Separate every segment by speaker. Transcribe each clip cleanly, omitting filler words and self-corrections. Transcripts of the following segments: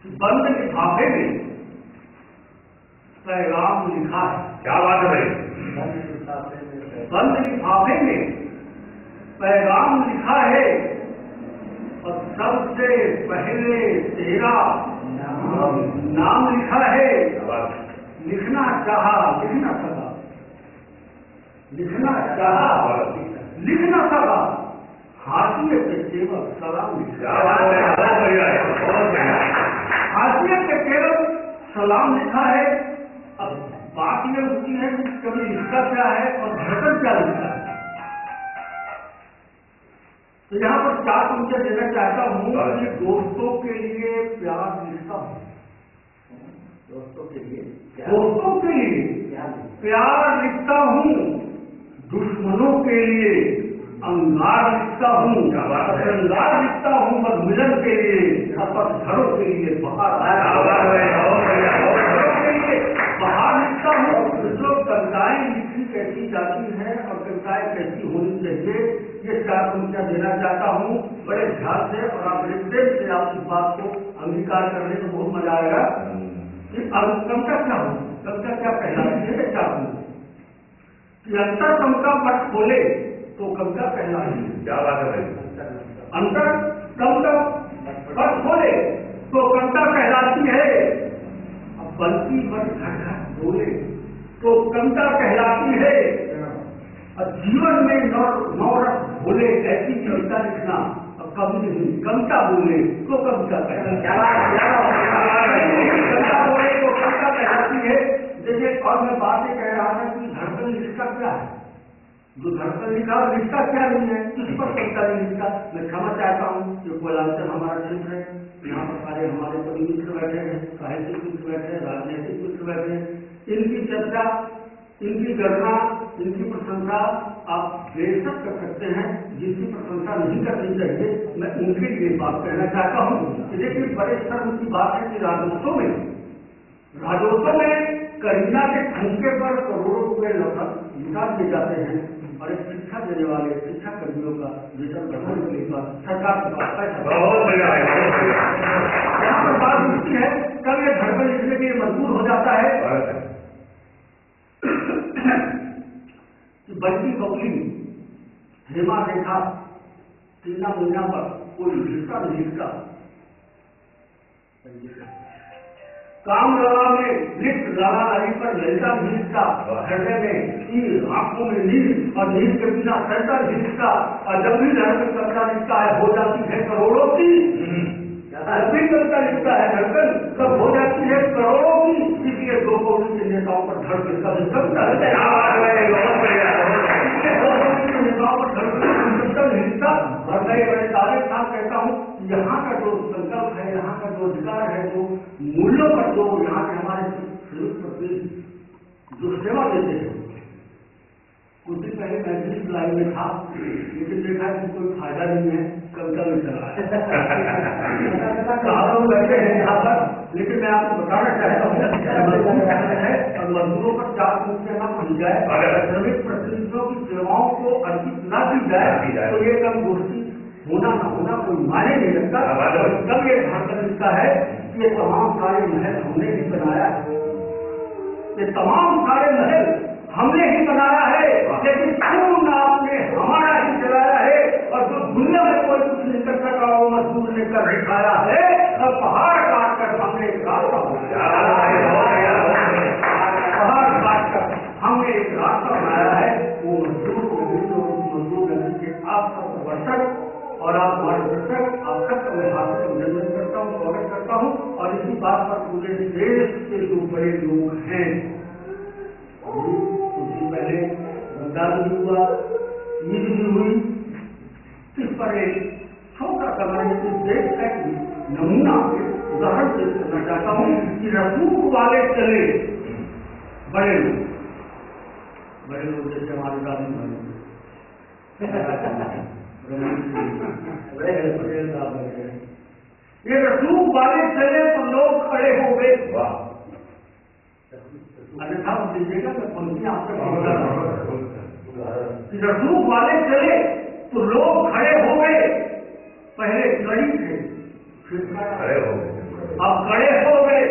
Speaker 1: बंद लिफाफे में पैगाम लिखा है।
Speaker 2: क्या बात है भाई?
Speaker 1: बंद लिफाफे में पैगाम लिखा है और सबसे पहले तेरा नाम लिखा है। लिखना चाहा लिख न सका, लिखना चाहा लिख न सका, हाशिए पे केवल सलाम लिखा। हाशिए पे केवल सलाम लिखा है। अब बात यह होती है कि कभी लिखा क्या है और धड़कन क्या लिखा है। तो यहाँ पर चार पंक्तियां देना चाहता हूँ कि दोस्तों के लिए प्यार लिखता हूँ, दोस्तों के लिए प्यार लिखता हूँ, दुश्मनों के लिए अंगार लिखता हूँ, श्रृंगार लिखता हूँ, मधुमिलन के लिए, पतझड़ों के लिए बहार लिखता हूँ। जो कविताएं लिखी कैसी जाती हैं और कविताएं कैसी होनी चाहिए, ये चार पंक्तियां देना चाहता हूँ बड़े ध्यान से। और आप प्रेम से आप इस बात को अंगीकार करने में बहुत मजा आएगा कि कविता क्या हो, कविता क्या कहलाती है। क्या कि अंतर कविता पट खोले तो कविता कहलाती है।
Speaker 2: क्या बात है भाई?
Speaker 1: अंतर कविता पट खोले तो कविता कहलाती है। अब बल्कि बट घर घर बोले तो कविता कहलाती है। और जीवन में नौरस बोले ऐसी कविता लिखना अब कभी नहीं, कविता बोले तो कविता कहलाती है। देखिए, और मैं बातें कह रहा था कि धड़कन लिखता क्या है, जो धड़कन लिखा और लिखता क्या नहीं है, इस पर कविता नहीं लिखता। मैं क्षमा चाहता हूँ कि कोयलांचल हमारा क्षेत्र है, यहाँ पर सारे हमारे कवि मित्र बैठे हैं, साहित्यिक मित्र बैठे हैं, राजनीतिक मित्र बैठे हैं। इनकी चर्चा, इनकी गणना, इनकी प्रशंसा आप बेशक कर सकते हैं। जिनकी प्रशंसा नहीं करनी चाहिए, मैं उनके लिए बात कहना चाहता हूँ। लेकिन बड़े शर्म की बात है कि राजोत्सव में करीना के ठुमके पर करोड़ों रुपए लुटा दिए जाते हैं और एक शिक्षा देने वाले शिक्षा कर्मियों का वेतन बढ़ाने के लिए सरकार के पास पैसा। यहाँ पर बात होती है, कब ये धड़कन लिखने के लिए मजबूर हो जाता है कि बल्कि बबली हेमा रेखा टीना मुन्ना पर कोई लिखता नहीं लिखता। काम लगा में लिख लगा नदी पर ललिता भीजता, हृदय में नीर, आंखों में नीर और नीर के बिना सैंता भीजता। और जब भी धड़कन कविता लिखता है हो जाती है करोड़ों की। जब भी कविता लिखता है धड़कन तब हो जाती है करोड़ों की। इसलिए दो कौड़ी के नेताओं पर धड़कन का कविता नेताओं पर धड़कन लिखता। और मैं बड़े सारे साथ कहता हूँ, यहाँ का जो संकल्प है, यहाँ का जो अधिकार है, जो मूल्यों पर जो यहाँ के हमारे जो सेवा देते हैं, कुछ दिन पहले मैं भी लाइन में था, लेकिन देखा कि कोई फायदा नहीं है, कविता में चला है। बैठे हैं यहाँ पर, लेकिन मैं आपको बताना चाहता हूँ और मजदूरों पर 4 पंक्तियां न बन जाए, श्रमिक प्रतिनिधियों की सेवाओं को अर्जित न की जाए तो ये कम गोष्ठी होना न होना कोई मायने नहीं रखता। तब ये धड़कन लिखता है कि ये तमाम सारे महल हमने ही बनाया है, ये तमाम सारे महल हमने ही बनाया है, लेकिन पूर्ण आपने हमारा ही चलाया है। और जो दुनिया में कोई कुछ नहीं कर सका वो मजदूर ने कर दिखाया है। और पहाड़ काट कर हमने एक रास्ता बनाया है। वो मजदूर नदी के आप वर्षक और आप मार्गदर्शक, आप सबका मैं हाथ अभिनंदन करता हूँ, स्वागत करता हूँ। और इसी बात पर पूरे देश के जो बड़े लोग हैं, कुछ दिन पहले मतदान भी हुआ, ईद भी हुई, इस पर एक छोटा सा मैं इस देश का नमूना उदाहरण पेश करना चाहता हूँ कि रसूख वाले चले बड़े लोग जैसे हमारे गांधी भाई ये रसूख वाले चले तो लोग खड़े हो गए। अन्यथा दीजिएगा तो पंक्ति आपसे रसूख वाले चले तो लोग खड़े हो गए। पहले कड़ी थे, फिर खड़े हो गए। अब खड़े हो गए,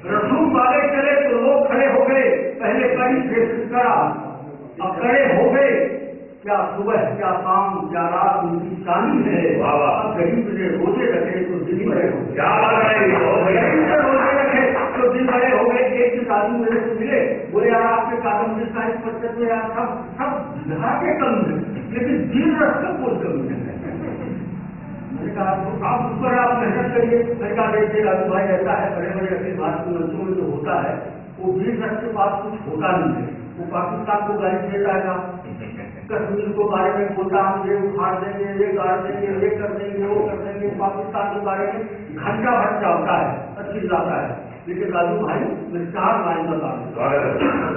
Speaker 1: रसूल वाले चले तो लोग खड़े हो गए, पहले कड़ी से करा, अब खड़े हो गए, क्या सुबह क्या शाम क्या रात उनकी शानी है। अब गरीब ने रोजे रखे तो दिन बड़े हो गए, गरीब ने रोजे रखे तो दिन बड़े हो गए। एक दिन आदमी मेरे से मिले, बोले यार आपके कागज में साइंस पढ़ते तो यार सब विधा के कम है, लेकिन दिन रख का कोई कमी नहीं है। मैंने कहा आप उस पर आप मेहनत करिए। मैंने कहा देखिए राजू भाई ऐसा है, बड़े बड़े अखिल भारतीय मंचों में जो होता है वो दिन रख के पास कुछ होता नहीं है, वो पाकिस्तान को गाली दे जाएगा, कश्मीर को बारे में बोलता हम ये उखाड़ देंगे, ये गाड़ देंगे, ये कर देंगे, वो कर देंगे, पाकिस्तान के बारे में घंटा भर चलता है, अच्छी जाता है। लेकिन राजू भाई मैं 4 लाइन बता दूँ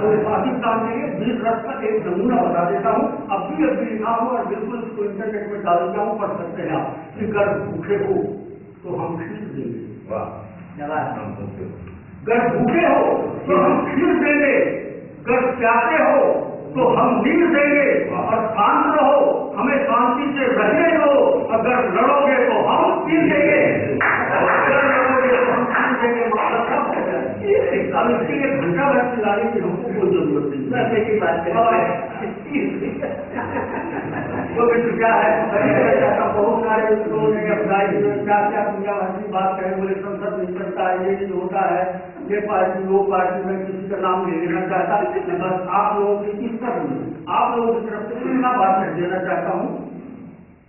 Speaker 1: तो पाकिस्तान के लिए 20 रथ का एक नमूना बता देता हूँ। अभी लिखा हूँ और बिल्कुल इसको इंटरनेट में डाल दिया हूँ, पढ़ सकते हैं आप कि अगर भूखे हो तो हम खीर देंगे, अगर भूखे हो तो हम खीर देंगे, अगर प्यासे हो तो हम नींद देंगे, और शांत रहो हमें शांति से रहने दो, अगर लड़ोगे तो हम पी देंगे, अगर लड़ोगे तो हम पी देंगे। अब इसके लिए घंटा भर चलाने की हमको कोई जरूरत नहीं की बात तो क्या है। बहुत सारे लोगों ने क्या क्या दुनिया भर की बात करें, बोले संसद नहीं करता है, ये नहीं होता है, ये पार्टी वो पार्टी में किसी का नाम नहीं लेना चाहता, बस आप लोगों की इस तरफ आप लोगों की तरफ से इतना बात मैं देना चाहता हूँ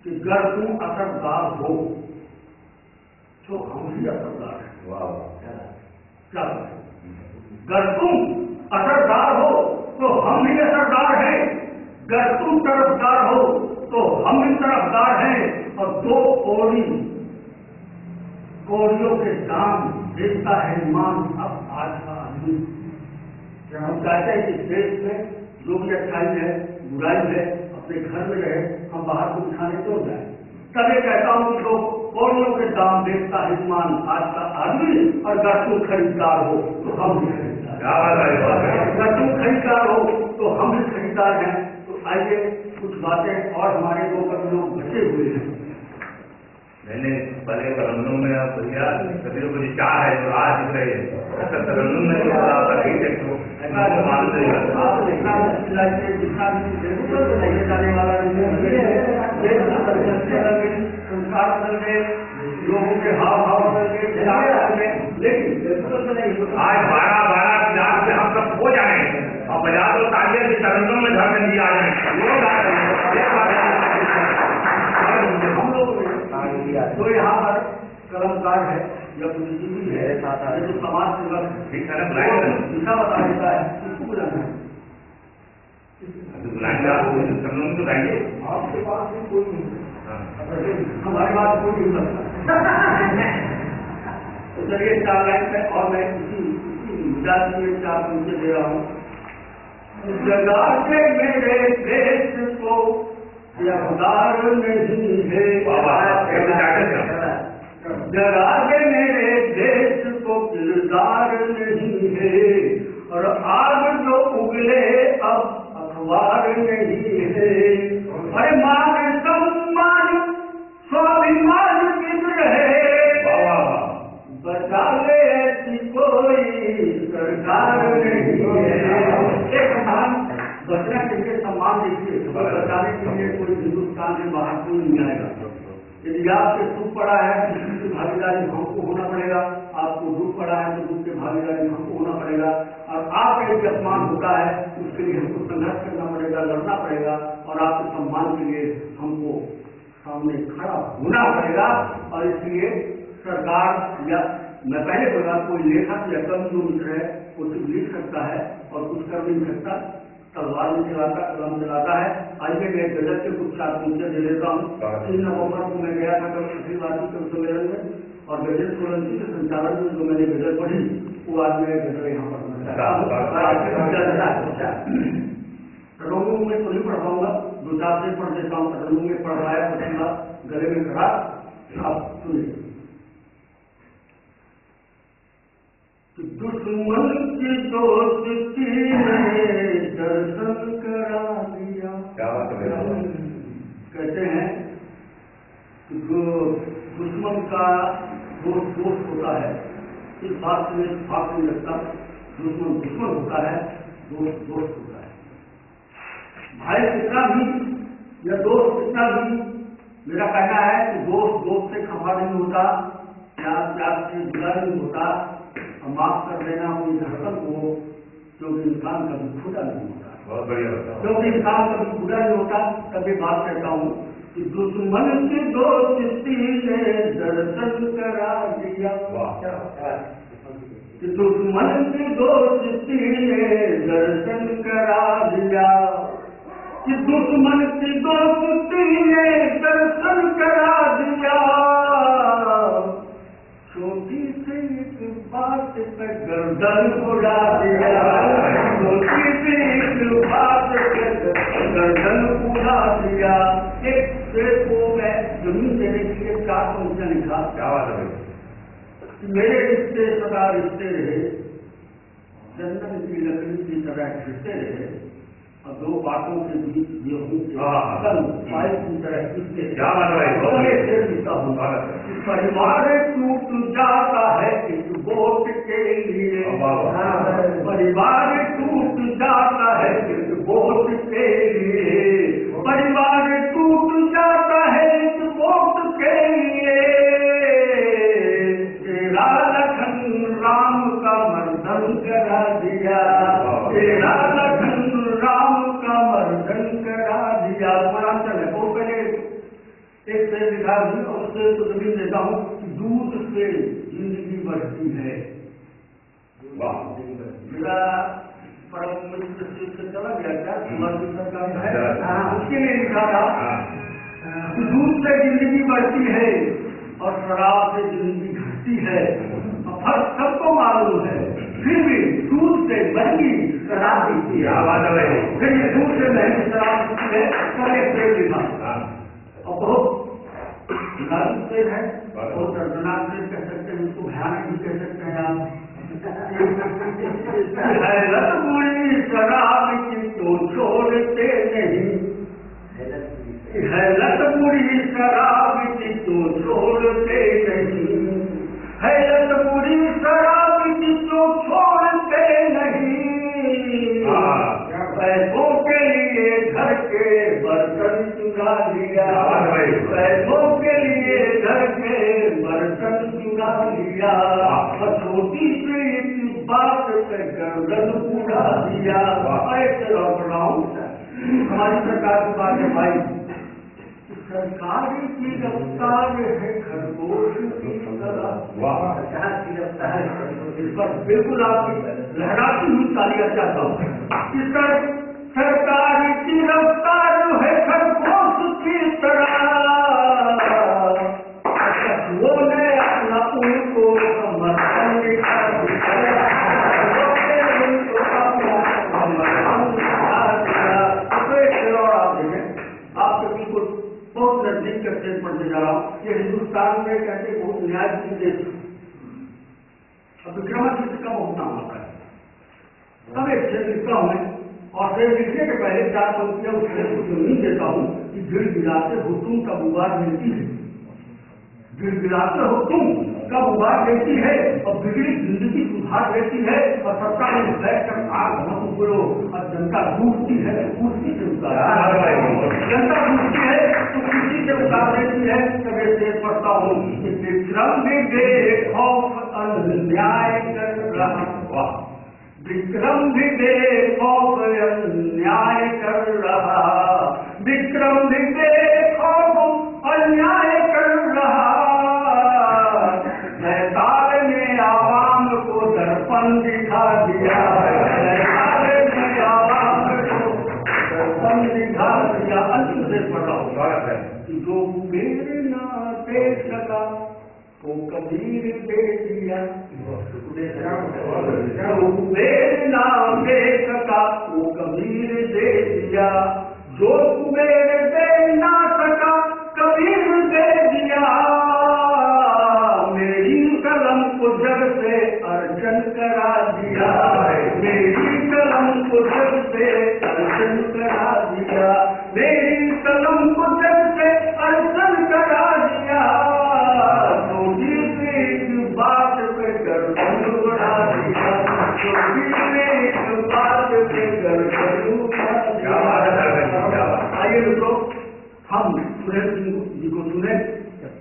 Speaker 1: कि अगर तुम असरदार हो तो हम ही असरदार है। क्या अगर तुम असरदार हो तो हम ही असरदार हैं, अगर तुम तरफदार हो तो हम भी तरफदार हैं। और 2 कौड़ियों के दाम देता है ईमान अब आज का आदमी। हम चाहते हैं कि देश में जो भी अच्छाई है बुराई है अपने घर में रहे, हम बाहर को दिखाने क्यों जाए। तब ये कहता हूँ कि 2 कौड़ियों के दाम देखता है ईमान आज का आदमी, और अगर तुम खरीदार हो तो हम भी खरीदार, अगर तुम खरीदार हो तो हम भी खरीदार हैं। तो आइए कुछ बातें और हमारे 2 लोग बचे हुए हैं।
Speaker 2: मैंने पहले तरन्नुम में भैया कभी कुछ चाह है जो आज दिख रहे हैं, तरन्नुम में जो
Speaker 1: जाने वाला संस्कार बदल लोगों के हाव भाव बदल, लेकिन
Speaker 2: आज 12 लाख से हम सब हो जाए और बजा दो तालियां कि तरन्नुम में घर में नहीं आ जाए।
Speaker 1: हम लोग तो यहाँ पर कलमकार है या बुद्धिजीवी है, जो समाज सेवक दिशा बता देता है, किसको बुलाना है, आपके पास भी कोई नहीं, हमारे पास कोई नहीं सकता। तो चलिए 4 लाइन पे और मैं इसी मिजाज में 4 मुझे दे रहा हूँ। जगा के मेरे देश को यकदार नहीं है, जगा के मेरे देश को किरदार नहीं है, और आग जो उगले अब अखबार नहीं है। अरे मान सम्मान स्वाभिमान किस रहे, बचा ले ऐसी कोई सरकार नहीं है। एक मान बचना किसके सम्मान देखिए, बचाने के लिए कोई हिंदुस्तान से बाहर कोई नहीं आएगा। यदि आपसे सुख पड़ा है तो सुख की भागीदारी हमको होना पड़ेगा, आपको दुख पड़ा है तो दुख की भागीदारी हमको होना पड़ेगा, और आपका यदि अपमान होता है उसके लिए हमको संघर्ष करना पड़ेगा, लड़ना पड़ेगा, और आपके सम्मान के लिए हमको सामने खड़ा होना पड़ेगा। और इसलिए सरकार या मैं पहले बोला कोई लेखक या कवि जो मित्र है वो सिर्फ लिख सकता है और कुछ कर नहीं सकता, तलवार में चलाता कलम चलाता है। आइए मैं गजल के कुछ 4 मुद्दे दे देता हूँ। 3 नवंबर को मैं गया था अखिल भारतीय कवि सम्मेलन में, और गजल सोलंकी के संचालन में जो मैंने गजल पढ़ी वो आज मैं गजल यहाँ पर तरंगों में तो नहीं पढ़ पाऊंगा, 2-4 से पढ़ देता हूँ। तरंगों में पढ़वाया पढ़ूंगा, गले में खड़ा, आप सुनिए। दुश्मन की दोस्ती ने दर्शन करा दिया। कहते हैं कि दुश्मन का दोस्त दोस्त होता है, इस बात से मेरे भाग नहीं लगता। दुश्मन दुश्मन होता है, दोस्त दोस्त होता है। भाई कितना भी या दोस्त कितना भी, मेरा कहना है कि दोस्त दोस्त से खफा नहीं होता, प्यार प्यार से जुदा नहीं होता, और माफ कर देना कोई धड़कन को, क्योंकि इंसान कभी खुदा नहीं होता।
Speaker 2: बहुत बढ़िया।
Speaker 1: क्योंकि इंसान कभी खुदा नहीं होता। तभी बात कहता हूँ कि दुश्मन की दोस्ती ने दर्शन करा दिया। कि दुश्मन की दोस्ती ने दर्शन करा दिया, कि दुश्मन की दोस्ती ने दर्शन करा दिया। छोटी सी एक बात पे गर्दन उड़ा दिया, छोटी सी एक बात पे गर्दन उड़ा दिया। एक पेड़ को मैं जमीन देने के लिए 4 पंक्तियां लिखा।
Speaker 2: क्या बात है?
Speaker 1: मेरे रिश्ते सदा रिश्ते रहे, चंदन की लकड़ी की तरह रिश्ते रहे, और 2 बातों के बीच गेहूं पाइप की तरह रिश्ते।
Speaker 2: क्या बात है?
Speaker 1: लिखता हूँ, परिवार टूट जाता है इस वोट के लिए, परिवार टूट जाता है इस वोट के लिए, परिवार टूट जाता है इस वोट के लिए। तेरा लखन राम का मर्दन करा दिया, तेरा लखन राम का मर्दन करा दिया। पूर्वांचल है, वो पहले एक से लिखा भी, और उससे तो जमीन देता हूँ कि दूध से जिंदगी बढ़ती है। मेरा परम मित्र से चला गया क्या, तुम्हारी सरकार है, उसके लिए लिखा था कि दूध से जिंदगी बढ़ती है और शराब से जिंदगी घटती है। फर्क सबको मालूम है, फिर भी दूध से महंगी शराब पीती है। फिर ये दूध से महंगी शराब पीती है, कल एक पेड़ लिखा और बहुत पेड़ है, बहुत दर्दनाक पेड़ कह सकते हैं, उसको भयानक भी कह सकते हैं आप। हैरत बुरी शराब की तो छोड़ते नहीं, हैरत बुरी शराब की तो छोड़ते नहीं, हैरत बुरी शराब की तो छोड़ते नहीं। पैसों के लिए घर के बर्तन चुरा लिया, पैसों के लिए घर के बर्तन चुरा लिया, और छोटी सी एक बात पे गर्दन उड़ा दिया। ऐसे और बनाऊं हमारी सरकार की बात है भाई, सरकार की रफ्तार है खरगोश की तरह। की रफ्तार है, इस पर बिल्कुल आपकी लहराती हुई तालियां चाहता हूँ। सरकार की रफ्तार है खरगोश की तरह, वो ने अपना उनको समर्थन दिखा दिया, आपके बिल्कुल बहुत नजदीक का स्टेज पढ़ने जा रहा हूँ। ये हिंदुस्तान में कहते बहुत न्याय की देश, अब विक्रमादित्य का बहुत नाम आता है। तब एक शेर लिखता हूँ मैं, और शेर लिखने के पहले 4 पंक्तियां उस शेर को नहीं देता हूँ कि गिड़गिड़ाते हो तुम कब उबार मिलती है, गिड़गिड़ाते हो तुम कब उबार देती है, और बिगड़ी जिंदगी सुधार देती है, और सत्ता में बैठकर आग मत उगलो, और जनता डूबती है तो कुर्सी से उतार, जनता डूबती है तो कुर्सी से उतार देती है। तब ये शेर पढ़ता हूँ कि विक्रम भी खौफ अन्याय कर रहा, विक्रम भी खौफ अन्याय कर रहा, विक्रम भी खौफ अन्याय कर रहा। सरकार ने आवाम को दर्पण दिखा दिया, सरकार ने आवाम को दर्पण दिखा दिया। अंतिम से पढ़ा होगा कि जो कुबेर ना दे सका वो कबीर दे दिया, जो कुबेर ना दे सका वो कबीर दे दिया, जो कुबेर दे ना सका कबीर दे दिया। मेरी कलम को जग से अर्जन करा दिया, मेरी कलम को जग से अर्जन करा दिया, मेरी कलम को जग से अर्जन करा दिया। छोटी सी हम सुरेंद्र सिंह जी को चुने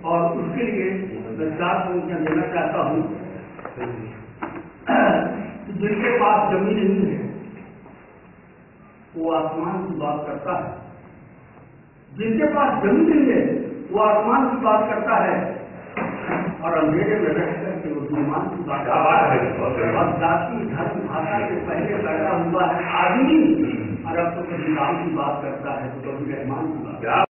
Speaker 1: और उसके लिए मैं 4 पंक्तियां देना चाहता हूँ। जिनके पास जमीन नहीं है वो आसमान की बात करता है, जिनके पास जमीन नहीं है वो आसमान की बात करता है, और अंधेरे में रह करके वो विमान की बात करता है। और जाति धर्म भाषा के पहले पैदा हुआ है आदमी, और अब तो कभी राम की बात करता है तो कभी रहमान की बात।